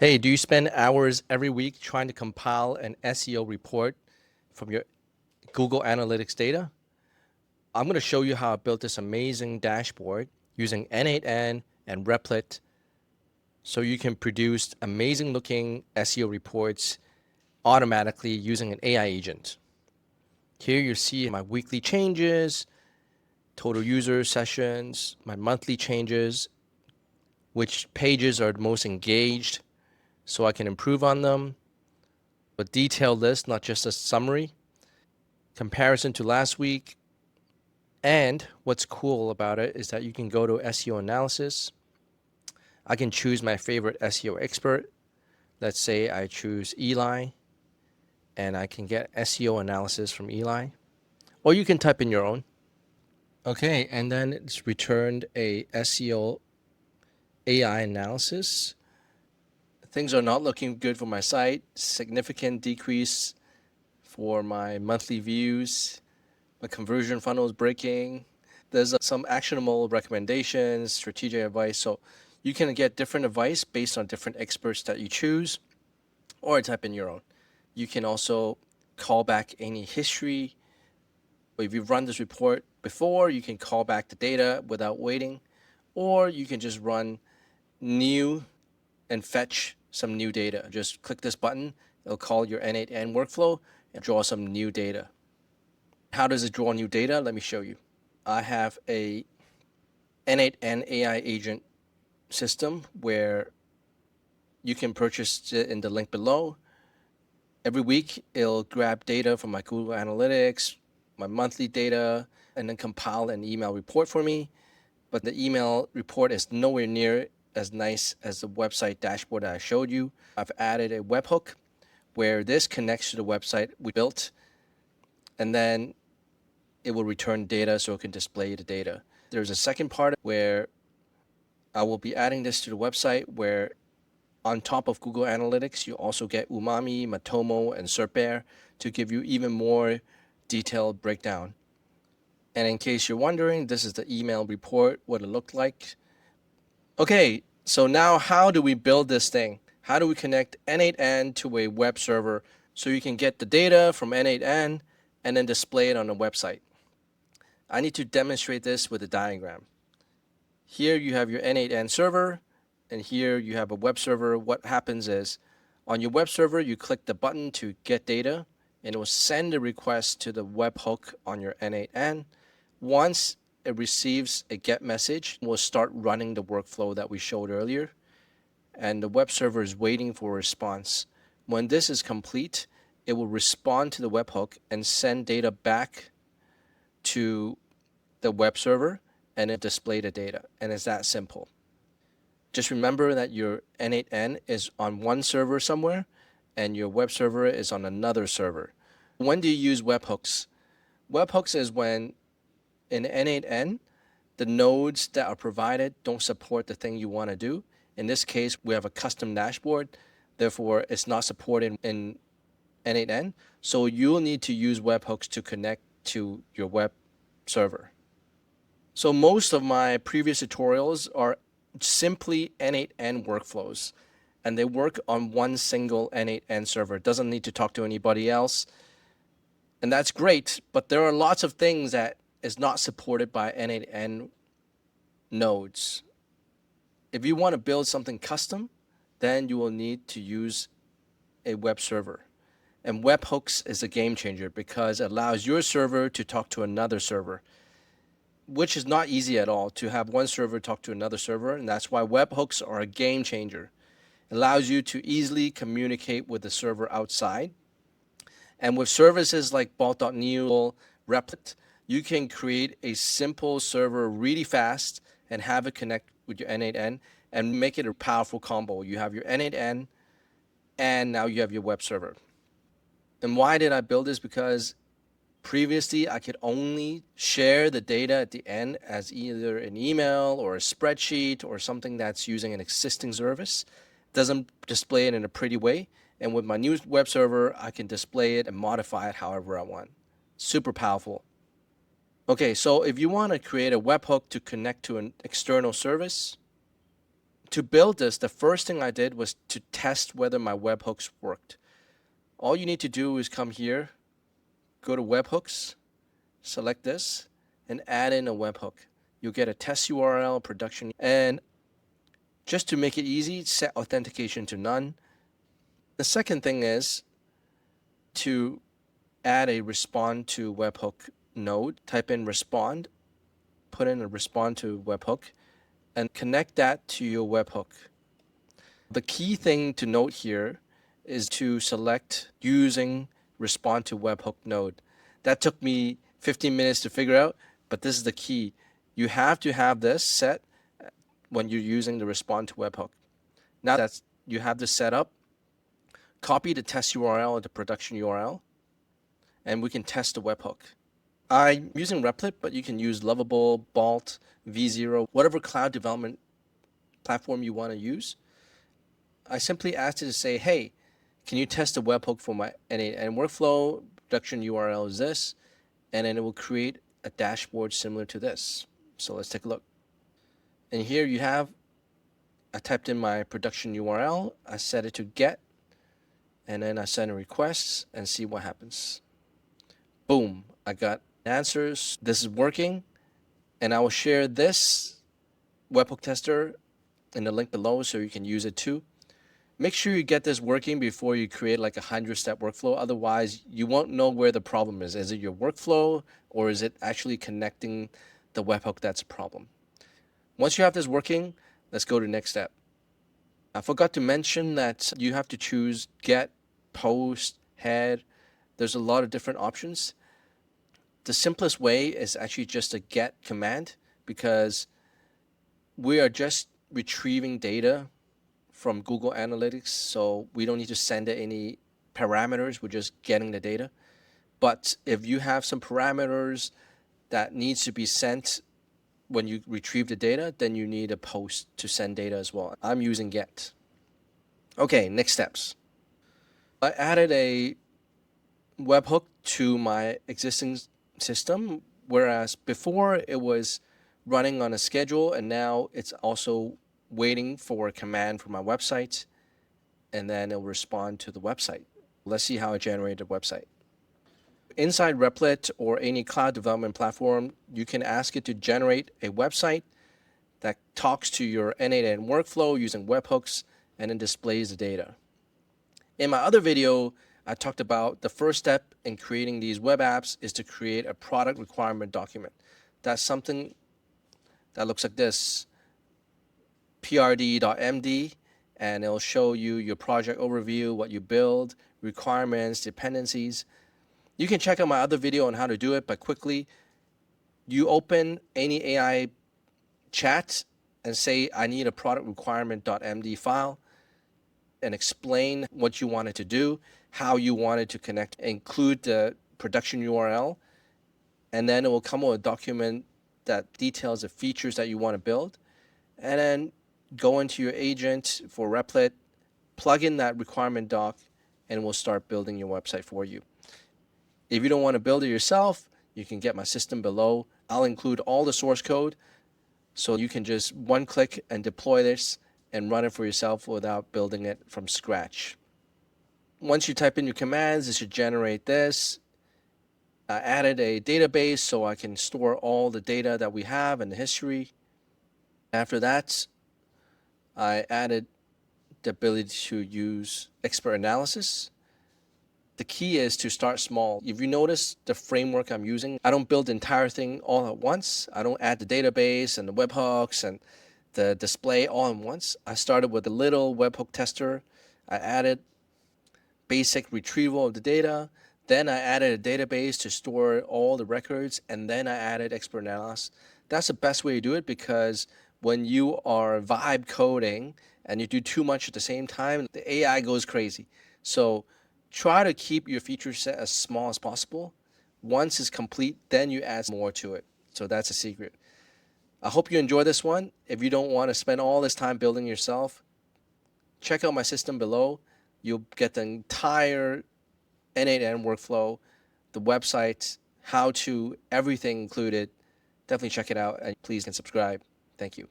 Hey, do you spend hours every week trying to compile an SEO report from your Google Analytics data? I'm going to show you how I built this amazing dashboard using n8n and Replit so you can produce amazing looking SEO reports automatically using an AI agent. Here you see my weekly changes, total user sessions, my monthly changes, which pages are the most engaged so I can improve on them, a detailed list, not just a summary, comparison to last week. And what's cool about it is that you can go to SEO analysis. I can choose my favorite SEO expert. Let's say I choose Eli, and I can get SEO analysis from Eli. Or you can type in your own. Okay, and then it's returned a SEO AI analysis. Things are not looking good for my site. Significant decrease for my monthly views. My conversion funnel is breaking. There's some actionable recommendations, strategic advice. So you can get different advice based on different experts that you choose or type in your own. You can also call back any history. If you've run this report before, you can call back the data without waiting, or you can just run new and fetch some new data. Just click this button, it'll call your n8n workflow and draw some new data. How does it draw new data? Let me show you. I have a n8n AI agent system where you can purchase it in the link below. Every week, it'll grab data from my Google Analytics, my monthly data, and then compile an email report for me. But the email report is nowhere near as nice as the website dashboard that I showed you. I've added a webhook where this connects to the website we built, and then it will return data so it can display the data. There's a second part where I will be adding this to the website where on top of Google Analytics, you also get Umami, Matomo, and SERPbear to give you even more detailed breakdown. And in case you're wondering, this is the email report, what it looked like. Okay, so now how do we build this thing? How do we connect n8n to a web server so you can get the data from n8n and then display it on the website? I need to demonstrate this with a diagram. Here you have your n8n server, and here you have a web server. What happens is on your web server, you click the button to get data, and it will send a request to the webhook on your n8n. Once it receives a get message, we'll start running the workflow that we showed earlier, and the web server is waiting for a response. When this is complete, it will respond to the webhook and send data back to the web server and it display the data. And it's that simple. Just remember that your n8n is on one server somewhere and your web server is on another server. When do you use webhooks? Webhooks is when in n8n, the nodes that are provided don't support the thing you want to do. In this case, we have a custom dashboard. Therefore, it's not supported in n8n. So you'll need to use webhooks to connect to your web server. So most of my previous tutorials are simply n8n workflows, and they work on one single n8n server. It doesn't need to talk to anybody else. And that's great, but there are lots of things that is not supported by n8n nodes. If you want to build something custom, then you will need to use a web server. And webhooks is a game changer because it allows your server to talk to another server, which is not easy at all to have one server talk to another server. And that's why webhooks are a game changer. It allows you to easily communicate with the server outside. And with services like Bolt.new, Replit, you can create a simple server really fast and have it connect with your n8n and make it a powerful combo. You have your n8n and now you have your web server. And why did I build this? Because previously, I could only share the data at the end as either an email or a spreadsheet or something that's using an existing service. It doesn't display it in a pretty way. And with my new web server, I can display it and modify it however I want. Super powerful. Okay, so if you want to create a webhook to connect to an external service, To build this, the first thing I did was to test whether my webhooks worked. All you need to do is come here, go to Webhooks, select this, and add in a webhook. You'll get a test URL, production, and just to make it easy, set authentication to none. The second thing is to add a respond to webhook node. Type in respond, put in a respond to webhook, and connect that to your webhook. The key thing to note here is to select using respond to webhook node. That took me 15 minutes to figure out, but this is the key. You have to have this set when you're using the respond to webhook. Now that you have this set up, copy the test URL or the production URL, and we can test the webhook. I'm using Replit, but you can use Lovable, Bolt, V0, whatever cloud development platform you want to use. I simply asked it to say, hey, can you test the webhook for my n8n workflow? Production URL is this, and then it will create a dashboard similar to this. So let's take a look. And here you have, I typed in my production URL, I set it to get, and then I send a request and see what happens. Boom, I got answers. This is working, and I will share this webhook tester in the link below so you can use it too. Make sure you get this working before you create like a 100-step workflow. Otherwise, you won't know where the problem is. Is it your workflow, or is it actually connecting the webhook that's a problem? Once you have this working, let's go to the next step. I forgot to mention that you have to choose get, post, head. There's a lot of different options. The simplest way is actually just a get command, because we are just retrieving data from Google Analytics, so we don't need to send it any parameters. We're just getting the data. But if you have some parameters that needs to be sent when you retrieve the data, then you need a post to send data as well. I'm using get. Okay, next steps. I added a webhook to my existing system, whereas before it was running on a schedule, and now it's also waiting for a command from my website, and then it'll respond to the website. Let's see how I generated a website. Inside Replit or any cloud development platform, you can ask it to generate a website that talks to your n8n workflow using webhooks and then displays the data. In my other video, I talked about the first step in creating these web apps is to create a product requirement document. That's something that looks like this. prd.md, and it'll show you your project overview, what you build, requirements, dependencies. You can check out my other video on how to do it, but quickly, you open any AI chat and say, I need a product requirement.md file, and explain what you want it to do, how you want it to connect, include the production URL, and then it will come with a document that details the features that you want to build, and then go into your agent for Replit, plug in that requirement doc, and we'll start building your website for you. If you don't want to build it yourself, you can get my system below. I'll include all the source code, so you can just one click and deploy this and run it for yourself without building it from scratch. Once you type in your commands, it should generate this. I added a database so I can store all the data that we have and the history. After that, I added the ability to use expert analysis. The key is to start small. If you notice the framework I'm using, I don't build the entire thing all at once. I don't add the database and the webhooks and the display all at once. I started with a little webhook tester. I added basic retrieval of the data. Then I added a database to store all the records, and then I added expert analysis. That's the best way to do it, because when you are vibe coding and you do too much at the same time, the AI goes crazy. So try to keep your feature set as small as possible. Once it's complete, then you add more to it. So that's a secret. I hope you enjoy this one. If you don't want to spend all this time building yourself, check out my system below. You'll get the entire n8n workflow, the website, how to, everything included. Definitely check it out, and please subscribe. Thank you.